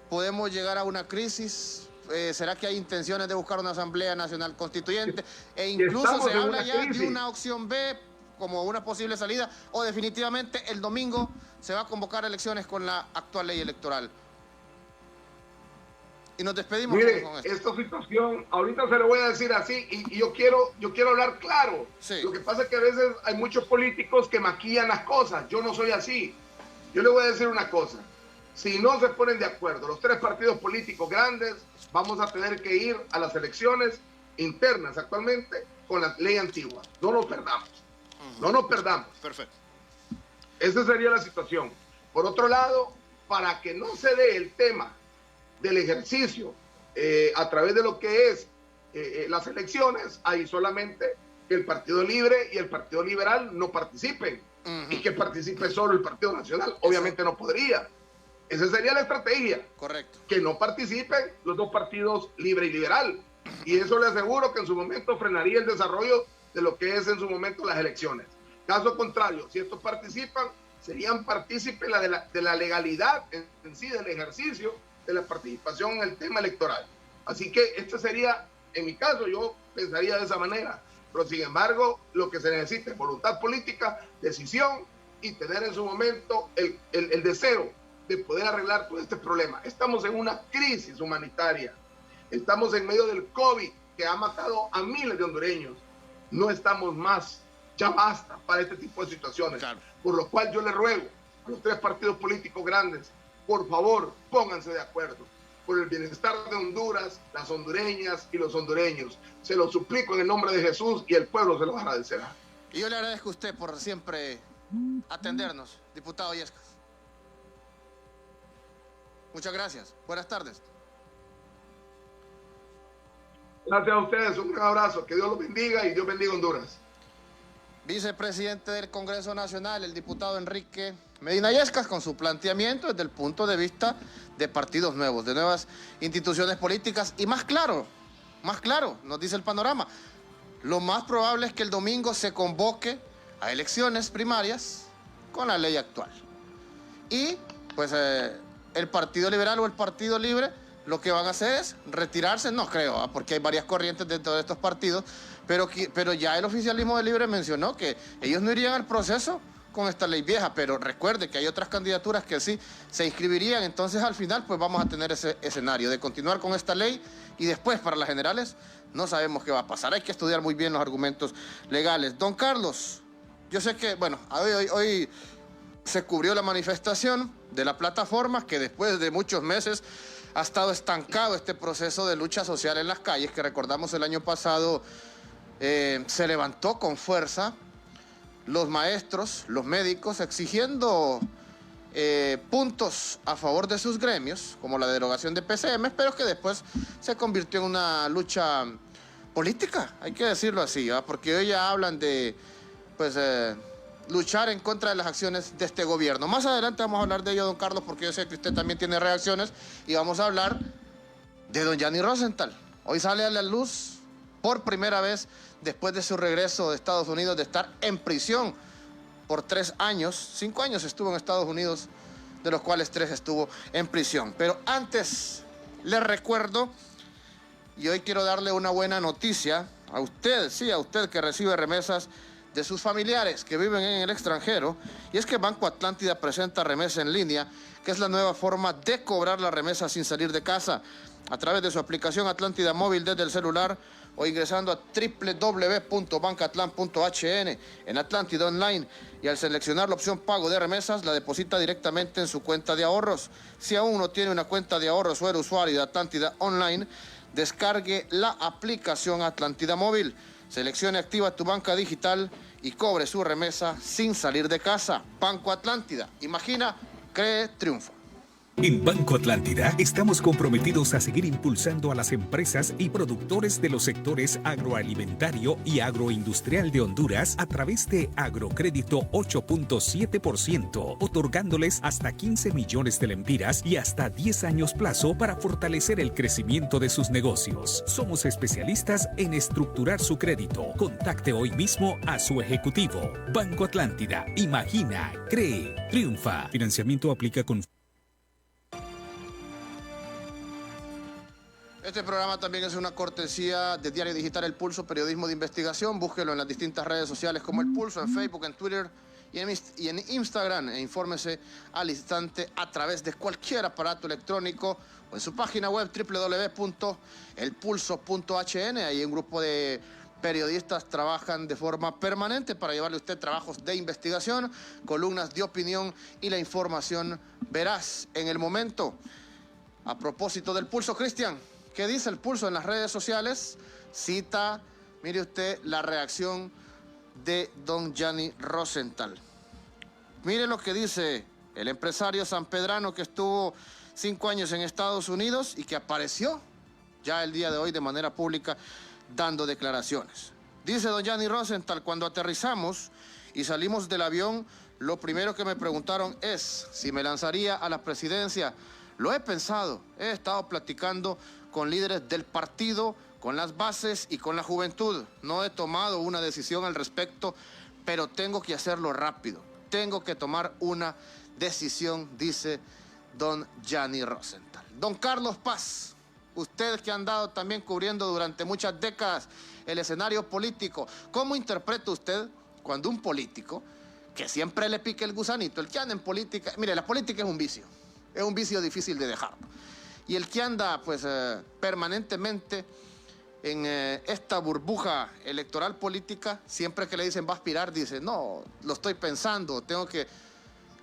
B: ¿Podemos llegar a una crisis? ¿Será que hay intenciones de buscar una Asamblea Nacional Constituyente? E incluso se habla ya de una opción B como una posible salida, o definitivamente el domingo se va a convocar elecciones con la actual ley electoral. Y nos despedimos.
D: Mire,
B: con esto.
D: esta situación, ahorita se lo voy a decir así, y yo quiero hablar claro.
B: Sí.
D: Lo que pasa es que a veces hay muchos políticos que maquillan las cosas. Yo no soy así. Yo le voy a decir una cosa. Si no se ponen de acuerdo los tres partidos políticos grandes, vamos a tener que ir a las elecciones internas actualmente con la ley antigua. No nos perdamos. No nos perdamos.
B: Perfecto.
D: Esa sería la situación. Por otro lado, para que no se dé el tema del ejercicio a través de lo que es las elecciones, hay solamente que el Partido Libre y el Partido Liberal no participen. Y que participe solo el Partido Nacional. Obviamente no podría. Esa sería la estrategia.
B: Correcto.
D: Que no participen los dos partidos Libre y Liberal. Y eso le aseguro que en su momento frenaría el desarrollo de lo que es en su momento las elecciones. Caso contrario, si estos participan, serían partícipes de la legalidad en sí, del ejercicio de la participación en el tema electoral. Así que este sería, en mi caso, yo pensaría de esa manera. Pero sin embargo, lo que se necesita es voluntad política, decisión y tener en su momento el deseo de poder arreglar todo este problema. Estamos en una crisis humanitaria. Estamos en medio del COVID que ha matado a miles de hondureños. No estamos más, ya basta para este tipo de situaciones. Claro. Por lo cual yo le ruego a los 3 partidos políticos grandes, por favor, pónganse de acuerdo por el bienestar de Honduras, las hondureñas y los hondureños. Se lo suplico en el nombre de Jesús y el pueblo se lo agradecerá.
B: Y yo le agradezco a usted por siempre atendernos, diputado Illescas. Muchas gracias. Buenas tardes.
D: Gracias a ustedes, un gran abrazo, que Dios los bendiga y Dios bendiga Honduras.
B: Vicepresidente del Congreso Nacional, el diputado Enrique Medina Illescas, con su planteamiento desde el punto de vista de partidos nuevos, de nuevas instituciones políticas y más claro, nos dice el panorama. Lo más probable es que el domingo se convoque a elecciones primarias con la ley actual. Y pues el Partido Liberal o el Partido Libre lo que van a hacer es retirarse, no creo, porque hay varias corrientes dentro de estos partidos, pero ya el oficialismo de Libre mencionó que ellos no irían al proceso con esta ley vieja, pero recuerde que hay otras candidaturas que sí se inscribirían, entonces al final pues vamos a tener ese escenario de continuar con esta ley y después para las generales no sabemos qué va a pasar, hay que estudiar muy bien los argumentos legales. Don Carlos, yo sé que, bueno, hoy se cubrió la manifestación de la plataforma que después de muchos meses ha estado estancado este proceso de lucha social en las calles, que recordamos el año pasado se levantó con fuerza los maestros, los médicos, exigiendo puntos a favor de sus gremios, como la derogación de PCM, pero que después se convirtió en una lucha política, hay que decirlo así, ¿verdad? Porque hoy ya hablan de luchar en contra de las acciones de este gobierno. Más adelante vamos a hablar de ello, don Carlos, porque yo sé que usted también tiene reacciones, y vamos a hablar de don Gianni Rosenthal. Hoy sale a la luz por primera vez después de su regreso de Estados Unidos, de estar en prisión por 3 años. 5 años estuvo en Estados Unidos, de los cuales 3 estuvo en prisión. Pero antes le recuerdo, y hoy quiero darle una buena noticia a usted, sí, a usted que recibe remesas de sus familiares que viven en el extranjero, y es que Banco Atlántida presenta remesa en línea, que es la nueva forma de cobrar la remesa sin salir de casa, a través de su aplicación Atlántida Móvil desde el celular o ingresando a www.bancatlan.hn en Atlántida Online, y al seleccionar la opción pago de remesas la deposita directamente en su cuenta de ahorros. Si aún no tiene una cuenta de ahorros o era usuario de Atlántida Online, descargue la aplicación Atlántida Móvil, seleccione activa tu banca digital y cobre su remesa sin salir de casa. Banco Atlántida, imagina, cree, triunfa.
F: En Banco Atlántida estamos comprometidos a seguir impulsando a las empresas y productores de los sectores agroalimentario y agroindustrial de Honduras a través de Agrocrédito 8.7%, otorgándoles hasta 15 millones de lempiras y hasta 10 años plazo para fortalecer el crecimiento de sus negocios. Somos especialistas en estructurar su crédito. Contacte hoy mismo a su ejecutivo. Banco Atlántida, imagina, cree, triunfa. Financiamiento aplica con...
B: Este programa también es una cortesía de Diario Digital El Pulso, periodismo de investigación. Búsquelo en las distintas redes sociales como El Pulso, en Facebook, en Twitter y en Instagram. E infórmese al instante a través de cualquier aparato electrónico o en su página web www.elpulso.hn. Ahí un grupo de periodistas trabajan de forma permanente para llevarle a usted trabajos de investigación, columnas de opinión y la información veraz en el momento. A propósito del Pulso, Cristian, ¿qué dice el Pulso en las redes sociales? Cita, mire usted, la reacción de don Gianni Rosenthal. Mire lo que dice el empresario sanpedrano que estuvo 5 años en Estados Unidos y que apareció ya el día de hoy de manera pública dando declaraciones. Dice don Gianni Rosenthal: cuando aterrizamos y salimos del avión, lo primero que me preguntaron es si me lanzaría a la presidencia. Lo he pensado, he estado platicando con líderes del partido, con las bases y con la juventud. No he tomado una decisión al respecto, pero tengo que hacerlo rápido. Tengo que tomar una decisión, dice don Gianni Rosenthal. Don Carlos Paz, usted que ha andado también cubriendo durante muchas décadas el escenario político, ¿cómo interpreta usted cuando un político, que siempre le pique el gusanito, el que anda en política, mire, la política es un vicio difícil de dejar, y el que anda pues permanentemente en esta burbuja electoral política, siempre que le dicen va a aspirar, dice no, lo estoy pensando, tengo que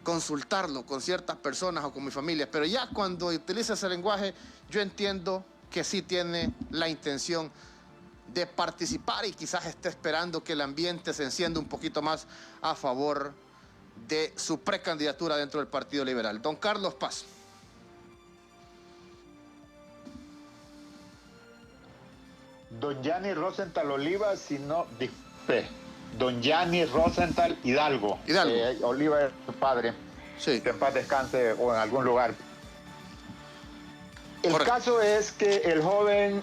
B: consultarlo con ciertas personas o con mi familia, pero ya cuando utiliza ese lenguaje, yo entiendo que sí tiene la intención de participar y quizás esté esperando que el ambiente se encienda un poquito más a favor de su precandidatura dentro del Partido Liberal. Don Carlos Paz.
C: Don Yanni Rosenthal Oliva, si no, Don Yanni Rosenthal Hidalgo. Oliva es su padre.
B: Sí.
C: Que en paz descanse o en algún lugar. El
B: Correcto.
C: caso es que el joven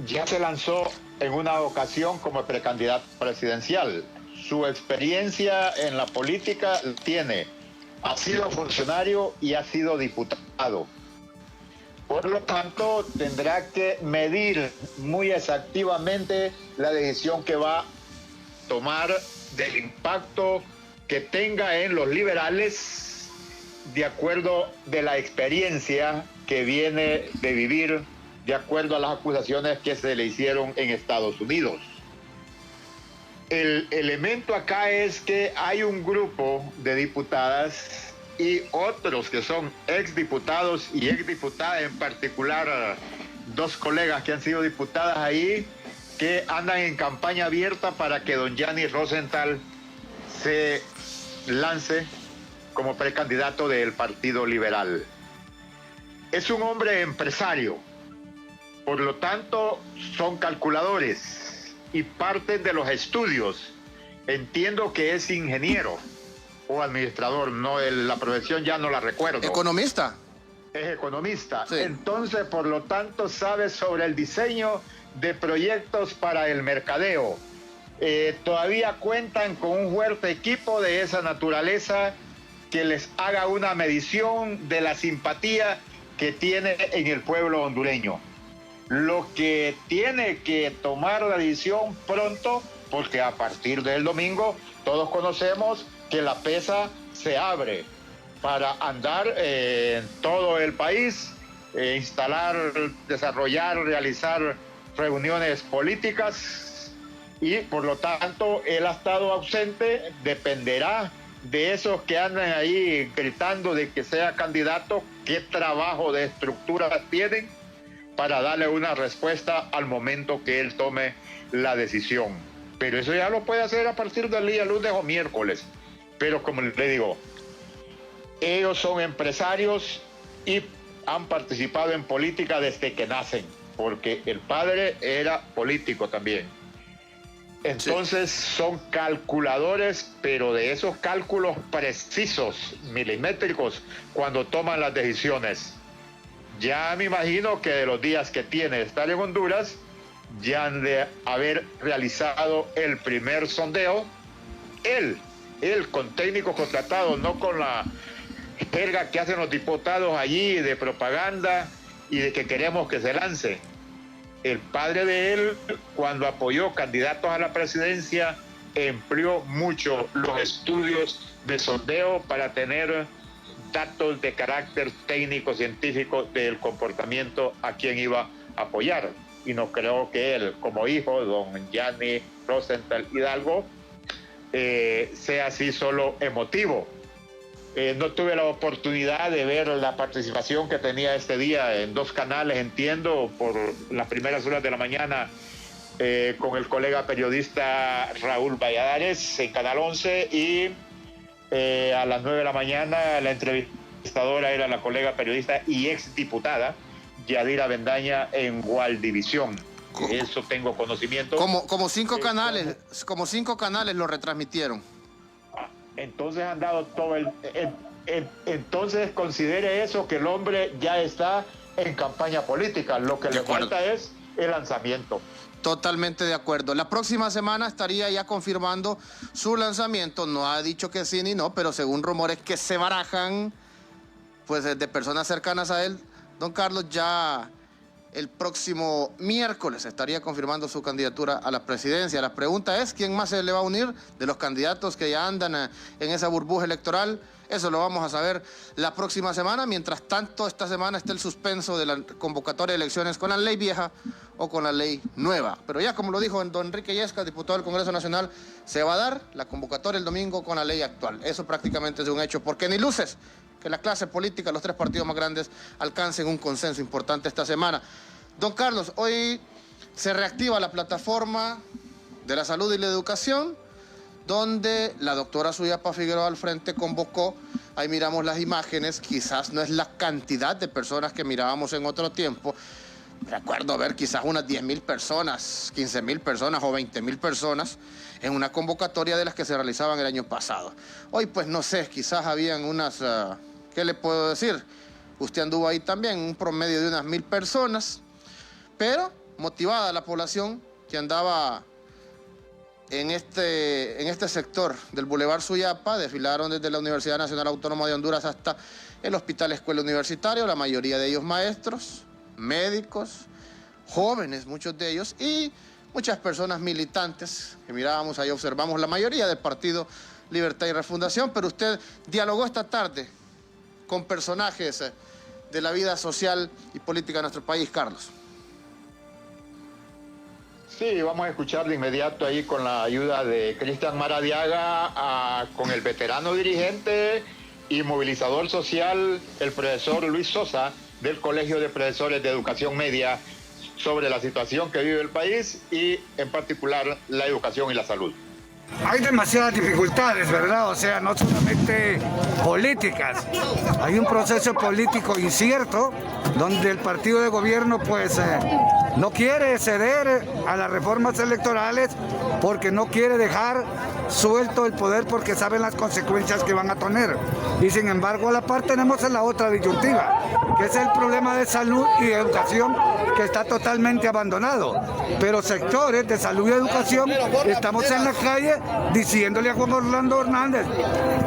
C: ya se lanzó en una ocasión como precandidato presidencial. Su experiencia en la política tiene. Ha sido funcionario y ha sido diputado. Por lo tanto, tendrá que medir muy exactamente la decisión que va a tomar del impacto que tenga en los liberales de acuerdo de la experiencia que viene de vivir, de acuerdo a las acusaciones que se le hicieron en Estados Unidos. El elemento acá es que hay un grupo de diputadas y otros que son exdiputados y exdiputadas, en particular dos colegas que han sido diputadas ahí, que andan en campaña abierta para que don Yanni Rosenthal se lance como precandidato del Partido Liberal. Es un hombre empresario, por lo tanto son calculadores y parten de los estudios. Entiendo que es ingeniero o administrador, no, la profesión ya no la recuerdo.
B: ¿Economista?
C: Es economista.
B: Sí.
C: Entonces, por lo tanto, sabe sobre el diseño de proyectos para el mercadeo. Todavía cuentan con un fuerte equipo de esa naturaleza que les haga una medición de la simpatía que tiene en el pueblo hondureño. Lo que tiene que tomar la decisión pronto, porque a partir del domingo todos conocemos que la PESA se abre para andar en todo el país, instalar, desarrollar, realizar reuniones políticas, y por lo tanto él ha estado ausente. Dependerá de esos que andan ahí gritando de que sea candidato, qué trabajo de estructura tienen para darle una respuesta al momento que él tome la decisión. Pero eso ya lo puede hacer a partir del día lunes o miércoles. Pero como le digo, ellos son empresarios y han participado en política desde que nacen, porque el padre era político también. Entonces son calculadores, pero de esos cálculos precisos, milimétricos, cuando toman las decisiones. Ya me imagino que de los días que tiene de estar en Honduras, ya han de haber realizado el primer sondeo. Él con técnicos contratados, no con la jerga que hacen los diputados allí de propaganda y de que queremos que se lance. El padre de él, cuando apoyó candidatos a la presidencia, empleó mucho los estudios de sondeo para tener datos de carácter técnico, científico del comportamiento a quien iba a apoyar. Y no creo que él, como hijo, don Yanni Rosenthal Hidalgo, sea así solo emotivo. No tuve la oportunidad de ver la participación que tenía este día en dos canales, entiendo, por las primeras horas de la mañana, con el colega periodista Raúl Valladares en Canal 11, y a las 9 de la mañana la entrevistadora era la colega periodista y exdiputada Yadira Bendaña en Gualdivisión. Eso tengo conocimiento.
B: Como cinco canales lo retransmitieron.
C: Entonces han dado todo entonces considere eso, que el hombre ya está en campaña política. Lo que le falta es el lanzamiento.
B: Totalmente de acuerdo. La próxima semana estaría ya confirmando su lanzamiento. No ha dicho que sí ni no, pero según rumores que se barajan, pues de personas cercanas a él, don Carlos, ya el próximo miércoles estaría confirmando su candidatura a la presidencia. La pregunta es, ¿quién más se le va a unir de los candidatos que ya andan en esa burbuja electoral? Eso lo vamos a saber la próxima semana. Mientras tanto, esta semana está el suspenso de la convocatoria de elecciones con la ley vieja o con la ley nueva. Pero ya, como lo dijo don Enrique Yescas, diputado del Congreso Nacional, se va a dar la convocatoria el domingo con la ley actual. Eso prácticamente es un hecho, porque ni luces que la clase política, los tres partidos más grandes, alcancen un consenso importante esta semana. Don Carlos, hoy se reactiva la plataforma de la salud y la educación, donde la doctora Suyapa Figueroa al frente convocó, ahí miramos las imágenes, quizás no es la cantidad de personas que mirábamos en otro tiempo. Recuerdo ver quizás unas 10.000 personas, 15.000 personas o 20.000 personas en una convocatoria de las que se realizaban el año pasado. Hoy pues no sé, quizás habían unas, ¿qué le puedo decir? Usted anduvo ahí también, un promedio de unas 1.000 personas, pero motivada la población que andaba en este sector del Boulevard Suyapa. Desfilaron desde la Universidad Nacional Autónoma de Honduras hasta el Hospital Escuela Universitario, la mayoría de ellos maestros, médicos, jóvenes, muchos de ellos, y muchas personas militantes que mirábamos ahí, observamos la mayoría del Partido Libertad y Refundación. Pero usted dialogó esta tarde con personajes de la vida social y política de nuestro país, Carlos.
C: Sí, vamos a escuchar de inmediato ahí con la ayuda de Cristian Maradiaga, con el veterano dirigente y movilizador social, el profesor Luis Sosa, del Colegio de Profesores de Educación Media, sobre la situación que vive el país y en particular la educación y la salud.
G: Hay demasiadas dificultades, ¿verdad? O sea, no solamente políticas. Hay un proceso político incierto donde el partido de gobierno pues no quiere ceder a las reformas electorales porque no quiere dejar suelto el poder porque saben las consecuencias que van a tener. Y sin embargo a la par tenemos la otra disyuntiva, que es el problema de salud y educación, que está totalmente abandonado. Pero sectores de salud y educación estamos en la calle diciéndole a Juan Orlando Hernández: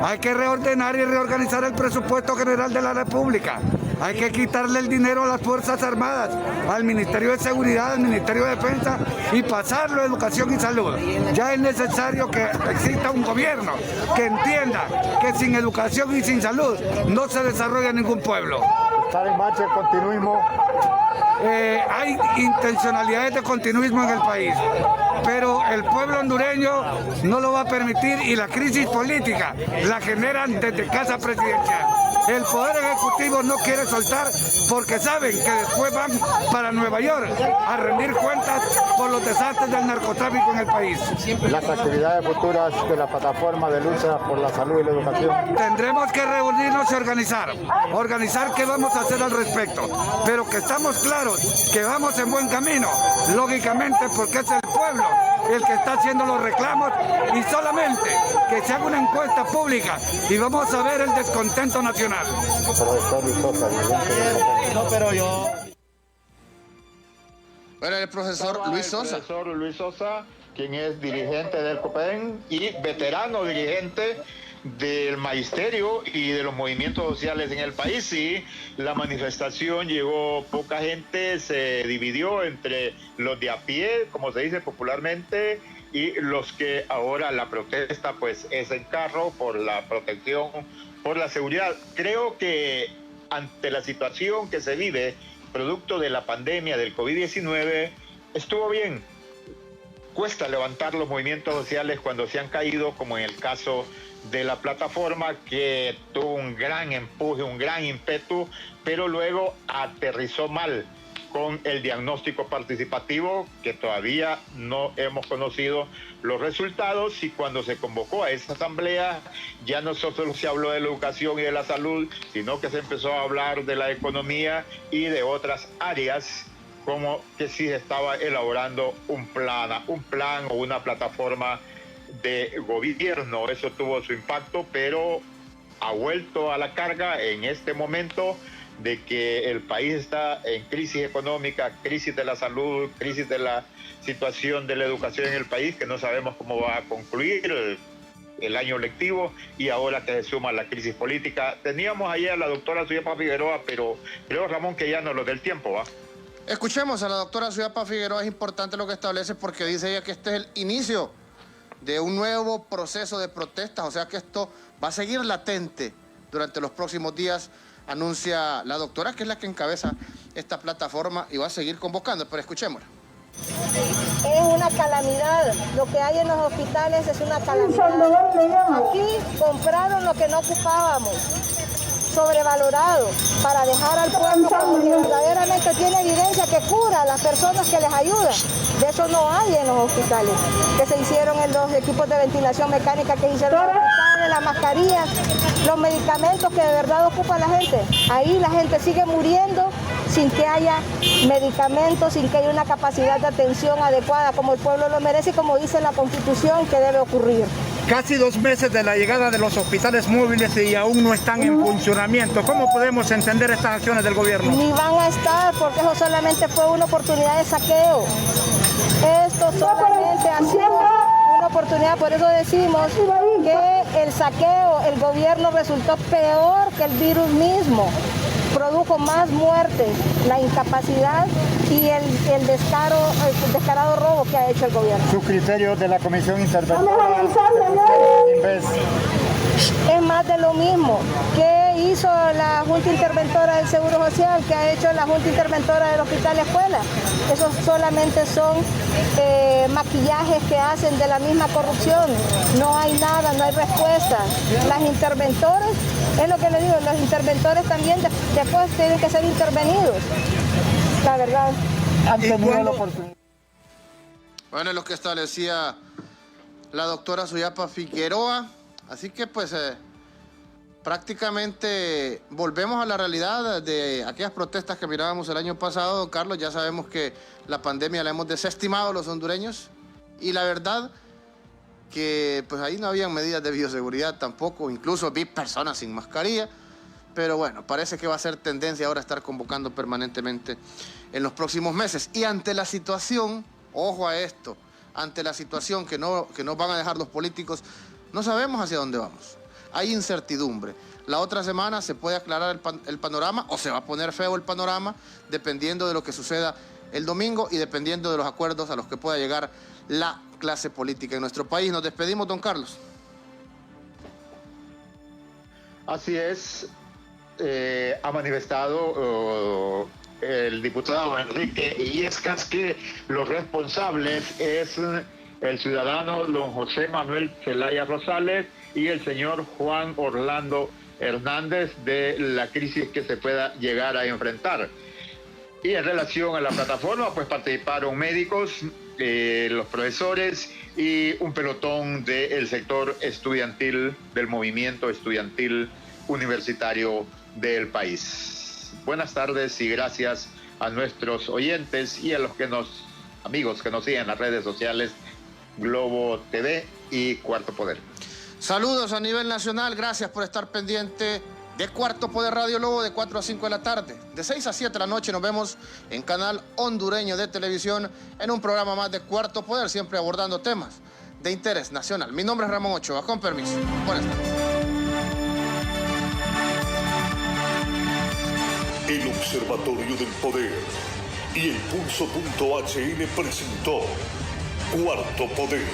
G: hay que reordenar y reorganizar el presupuesto general de la República. Hay que quitarle el dinero a las Fuerzas Armadas, al Ministerio de Seguridad, al Ministerio de Defensa, y pasarlo a educación y salud. Ya es necesario que exista un gobierno que entienda que sin educación y sin salud no se desarrolla ningún pueblo.
C: Está en marcha el continuismo.
G: Hay intencionalidades de continuismo en el país, pero el pueblo hondureño no lo va a permitir, y la crisis política la generan desde Casa Presidencial. El Poder Ejecutivo no quiere soltar porque saben que después van para Nueva York a rendir cuentas por los desastres del narcotráfico en el país.
C: Las actividades futuras de la plataforma de lucha por la salud y la educación.
G: Tendremos que reunirnos y organizar qué vamos a hacer al respecto, pero que estamos claros que vamos en buen camino, lógicamente porque es el pueblo el que está haciendo los reclamos, y solamente que se haga una encuesta pública y vamos a ver el descontento nacional.
B: Bueno, el profesor Luis Sosa.
C: El profesor Luis Sosa, quien es dirigente del COPEN y veterano dirigente del magisterio y de los movimientos sociales en el país. Sí, la manifestación llegó poca gente, se dividió entre los de a pie, como se dice popularmente, y los que ahora la protesta pues es en carro por la protección, por la seguridad. Creo que ante la situación que se vive producto de la pandemia del COVID-19, estuvo bien. Cuesta levantar los movimientos sociales cuando se han caído, como en el caso de la plataforma, que tuvo un gran empuje, un gran ímpetu, pero luego aterrizó mal con el diagnóstico participativo, que todavía no hemos conocido los resultados, y cuando se convocó a esa asamblea ya no solo se habló de la educación y de la salud, sino que se empezó a hablar de la economía y de otras áreas, como que sí estaba elaborando un plan o una plataforma de gobierno. Eso tuvo su impacto, pero ha vuelto a la carga en este momento de que el país está en crisis económica, crisis de la salud, crisis de la situación de la educación en el país, que no sabemos cómo va a concluir el año lectivo, y ahora que se suma la crisis política. Teníamos ayer a la doctora Suyapa Figueroa, pero creo, Ramón, que ya no lo del tiempo, ¿va?
B: Escuchemos a la doctora Suyapa Figueroa. Es importante lo que establece, porque dice ella que este es el inicio de un nuevo proceso de protestas, o sea que esto va a seguir latente durante los próximos días, anuncia la doctora, que es la que encabeza esta plataforma, y va a seguir convocando. Pero escuchémosla.
H: Es una calamidad. Lo que hay en los hospitales es una calamidad. Aquí compraron lo que no ocupábamos, sobrevalorado, para dejar al pueblo como que verdaderamente tiene evidencia que cura a las personas que les ayuda. De eso no hay en los hospitales, que se hicieron en los equipos de ventilación mecánica, que hicieron en los hospitales, las mascarillas, los medicamentos que de verdad ocupa la gente. Ahí la gente sigue muriendo sin que haya medicamentos, sin que haya una capacidad de atención adecuada, como el pueblo lo merece y como dice la Constitución que debe ocurrir.
I: Casi 2 meses de la llegada de los hospitales móviles y aún no están en funcionamiento. ¿Cómo podemos entender estas acciones del gobierno?
H: Ni van a estar, porque eso solamente fue una oportunidad de saqueo. Esto solamente ha sido una oportunidad, por eso decimos que el saqueo, el gobierno resultó peor que el virus mismo. Produjo más muertes, la incapacidad y el descarado robo que ha hecho el gobierno.
I: ¿Su criterio de la Comisión Interventora
H: es más de lo mismo que hizo la Junta Interventora del Seguro Social, que ha hecho la Junta Interventora del Hospital Escuela? Esos solamente son maquillajes que hacen de la misma corrupción. No hay nada, no hay respuesta. Las interventores, es lo que le digo, los interventores también después tienen que ser intervenidos. La verdad.
I: Han tenido la oportunidad.
B: Bueno, es lo que establecía la doctora Suyapa Figueroa. Así que pues prácticamente volvemos a la realidad de aquellas protestas que mirábamos el año pasado, don Carlos. Ya sabemos que la pandemia la hemos desestimado los hondureños y la verdad que pues ahí no habían medidas de bioseguridad tampoco, incluso vi personas sin mascarilla, pero bueno, parece que va a ser tendencia ahora estar convocando permanentemente en los próximos meses. Y ante la situación, ojo a esto, ante la situación que no van a dejar los políticos, no sabemos hacia dónde vamos. Hay incertidumbre. La otra semana se puede aclarar el panorama o se va a poner feo el panorama dependiendo de lo que suceda el domingo y dependiendo de los acuerdos a los que pueda llegar la clase política en nuestro país. Nos despedimos, don Carlos.
C: Así es. Ha manifestado el diputado Enrique Illescas que los responsables es el ciudadano don José Manuel Zelaya Rosales y el señor Juan Orlando Hernández de la crisis que se pueda llegar a enfrentar. Y en relación a la plataforma, pues participaron médicos, los profesores y un pelotón del sector estudiantil, del movimiento estudiantil universitario del país. Buenas tardes y gracias a nuestros oyentes y a los amigos que nos siguen en las redes sociales Globo TV y Cuarto Poder.
B: Saludos a nivel nacional, gracias por estar pendiente de Cuarto Poder Radio Lobo de 4 a 5 de la tarde. De 6 a 7 de la noche nos vemos en Canal Hondureño de Televisión en un programa más de Cuarto Poder, siempre abordando temas de interés nacional. Mi nombre es Ramón Ochoa, con permiso. Buenas tardes.
A: El Observatorio del Poder y el Pulso.hn presentó Cuarto Poder.